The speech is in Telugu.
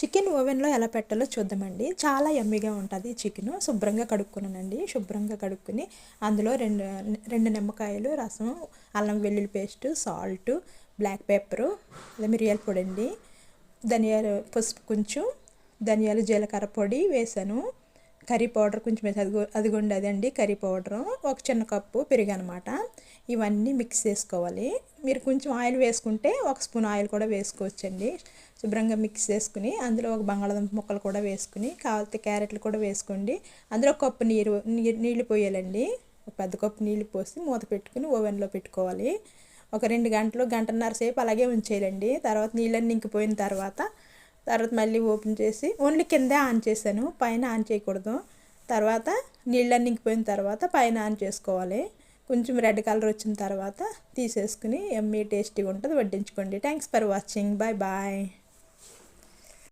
చికెన్ ఓవెన్లో ఎలా పెట్టాలో చూద్దామండి. చాలా యమ్మీగా ఉంటుంది చికెను. శుభ్రంగా కడుక్కున్నానండి. శుభ్రంగా కడుక్కుని అందులో రెండు నిమ్మకాయలు రసం, అల్లం వెల్లుల్లి పేస్టు, సాల్టు, బ్లాక్ పెప్పరు, అదే మిరియాల పొడి అండి, ధనియాలు, పసుపు కొంచెం, ధనియాలు జీలకర్ర పొడి వేసాను. కర్రీ పౌడర్ కొంచెం వేసి అదిగోండి అదండి కర్రీ పౌడరు. ఒక చిన్న కప్పు పెరుగు అనమాట. ఇవన్నీ మిక్స్ చేసుకోవాలి. మీరు కొంచెం ఆయిల్ వేసుకుంటే ఒక స్పూన్ ఆయిల్ కూడా వేసుకోవచ్చండి. శుభ్రంగా మిక్స్ చేసుకుని అందులో ఒక బంగాళాదుంప ముక్కలు కూడా వేసుకుని, కావాలంటే క్యారెట్లు కూడా వేసుకోండి. అందులో ఒక కప్పు నీళ్ళు పోయాలండి. ఒక పెద్ద కప్పు నీళ్ళు పోసి మూత పెట్టుకుని ఓవెన్లో పెట్టుకోవాలి. ఒక 2 గంటలు, గంటన్నర సేపు అలాగే ఉంచేయాలండి. తర్వాత నీళ్ళన్నీ ఇంకిపోయిన తర్వాత మళ్ళీ ఓపెన్ చేసి ఓన్లీ కిందే ఆన్ చేశాను, పైన ఆన్ చేయకూడదు. తర్వాత నీళ్ళన్నీ ఇంకిపోయిన తర్వాత పైన ఆన్ చేసుకోవాలి. కొంచెం రెడ్ కలర్ వచ్చిన తర్వాత తీసేసుకుని యమ్మీ టేస్టీగా ఉంటుంది, వడ్డించుకోండి. Thanks for watching. Bye bye.